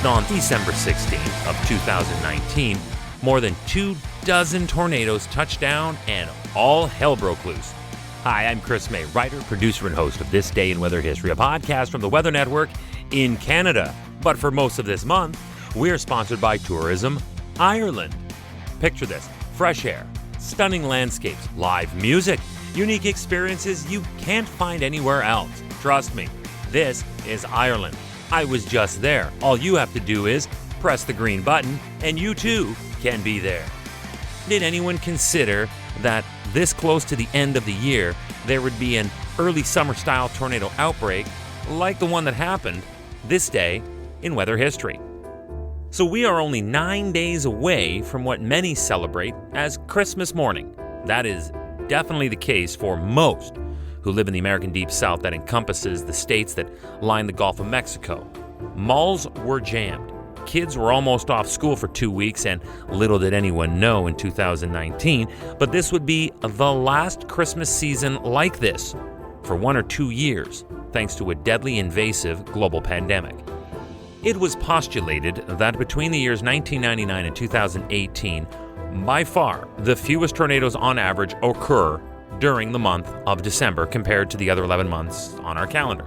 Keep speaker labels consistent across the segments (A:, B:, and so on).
A: On December 16th of 2019, more than 24 tornadoes touched down and all hell broke loose. Hi, I'm Chris May, writer, producer, and host of This Day in Weather History, a podcast from the Weather Network in Canada. But for most of this month, we are sponsored by Tourism Ireland. Picture this: fresh air, stunning landscapes, live music, unique experiences you can't find anywhere else. Trust me, this is Ireland. I was just there. All you have to do is press the green button, and you too can be there. Did anyone consider that this close to the end of the year, there would be an early summer-style tornado outbreak like the one that happened this day in weather history? So we are only 9 days away from what many celebrate as Christmas morning. That is definitely the case for most who live in the American Deep South that encompasses the states that line the Gulf of Mexico. Malls were jammed. Kids were almost off school for 2 weeks, and little did anyone know in 2019, but this would be the last Christmas season like this for 1 or 2 years, thanks to a deadly invasive global pandemic. It was postulated that between the years 1999 and 2018, by far the fewest tornadoes on average occur during the month of December compared to the other 11 months on our calendar.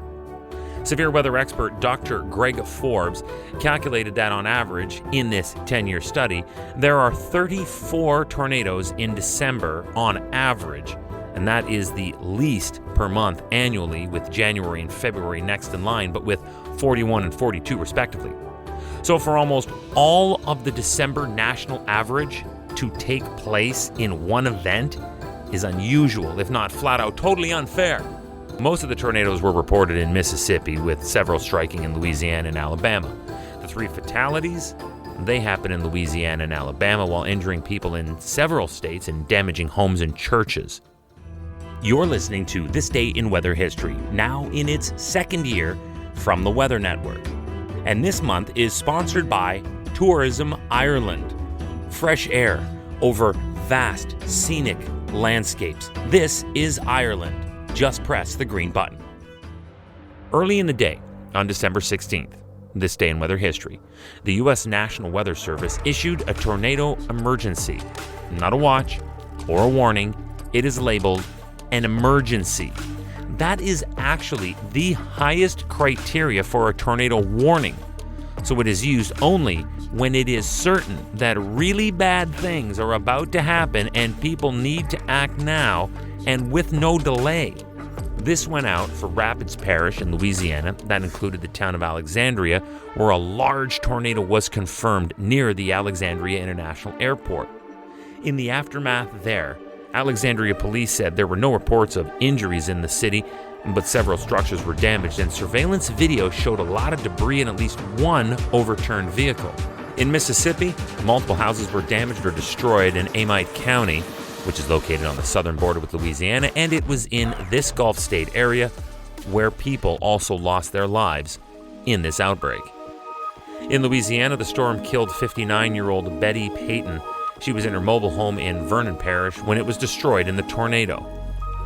A: Severe weather expert Dr. Greg Forbes calculated that on average, in this 10-year study, there are 34 tornadoes in December on average, and that is the least per month annually, with January and February next in line, but with 41 and 42 respectively. So for almost all of the December national average to take place in one event is unusual, if not flat out totally unfair. Most of the tornadoes were reported in Mississippi, with several striking in Louisiana and Alabama. The 3 fatalities, they happened in Louisiana and Alabama while injuring people in several states and damaging homes and churches. You're listening to This Day in Weather History, now in its second year from the Weather Network. And this month is sponsored by Tourism Ireland. Fresh air over vast, scenic landscapes. This is Ireland. Just press the green button. Early in the day, on December 16th, this day in weather history, the U.S. National Weather Service issued a tornado emergency. Not a watch or a warning, it is labeled an emergency. That is actually the highest criteria for a tornado warning. So it is used only when it is certain that really bad things are about to happen and people need to act now and with no delay. This went out for Rapids Parish in Louisiana. That included the town of Alexandria, where a large tornado was confirmed near the Alexandria International Airport. In the aftermath there, Alexandria police said there were no reports of injuries in the city, but several structures were damaged, and surveillance video showed a lot of debris and at least one overturned vehicle. In Mississippi, multiple houses were damaged or destroyed in Amite County, which is located on the southern border with Louisiana, and it was in this Gulf state area where people also lost their lives in this outbreak. In Louisiana, the storm killed 59-year-old Betty Payton. She was in her mobile home in Vernon Parish when it was destroyed in the tornado.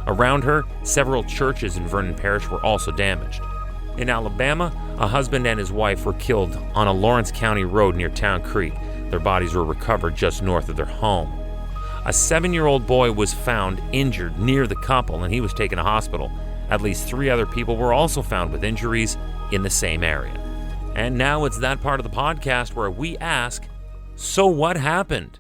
A: Around her, several churches in Vernon Parish were also damaged. In Alabama, a husband and his wife were killed on a Lawrence County road near Town Creek. Their bodies were recovered just north of their home. A 7-year-old boy was found injured near the couple, and he was taken to hospital. At least 3 other people were also found with injuries in the same area. And now it's that part of the podcast where we ask, so what happened?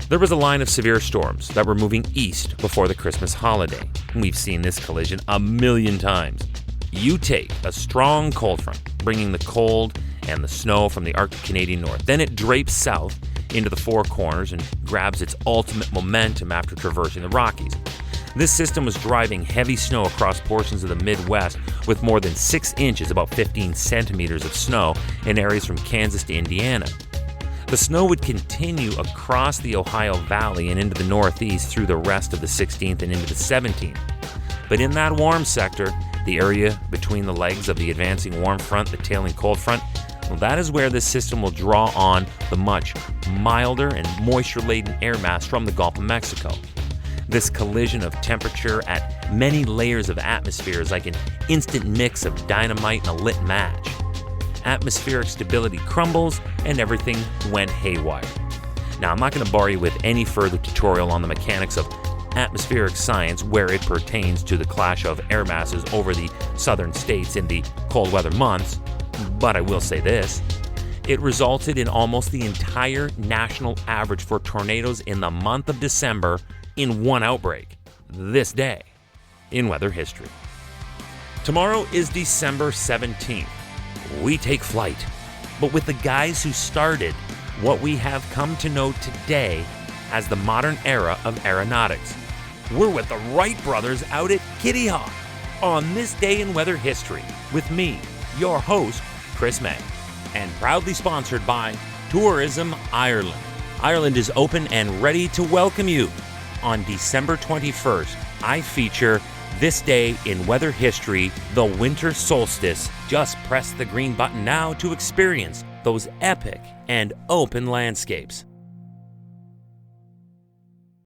A: There was a line of severe storms that were moving east before the Christmas holiday. We've seen this collision a million times. You take a strong cold front, bringing the cold and the snow from the Arctic Canadian North. Then it drapes south into the Four Corners and grabs its ultimate momentum after traversing the Rockies. This system was driving heavy snow across portions of the Midwest, with more than 6 inches, about 15 centimeters of snow in areas from Kansas to Indiana. The snow would continue across the Ohio Valley and into the Northeast through the rest of the 16th and into the 17th. But in that warm sector, the area between the legs of the advancing warm front, the tailing cold front, well, that is where this system will draw on the much milder and moisture-laden air mass from the Gulf of Mexico. This collision of temperature at many layers of atmosphere is like an instant mix of dynamite and a lit match. atmospheric stability crumbles, and everything went haywire. Now, I'm not going to bore you with any further tutorial on the mechanics of atmospheric science where it pertains to the clash of air masses over the southern states in the cold weather months, but I will say this. It resulted in almost the entire national average for tornadoes in the month of December in one outbreak. This day in weather history. Tomorrow is December 17th. We take flight, but with the guys who started what we have come to know today as the modern era of aeronautics. We're with the Wright brothers out at Kitty Hawk on this day in weather history with me, your host, Chris May, and proudly sponsored by Tourism Ireland. Ireland is open and ready to welcome you. On December 21st, I feature this day in weather history, the winter solstice. Just press the green button now to experience those epic and open landscapes.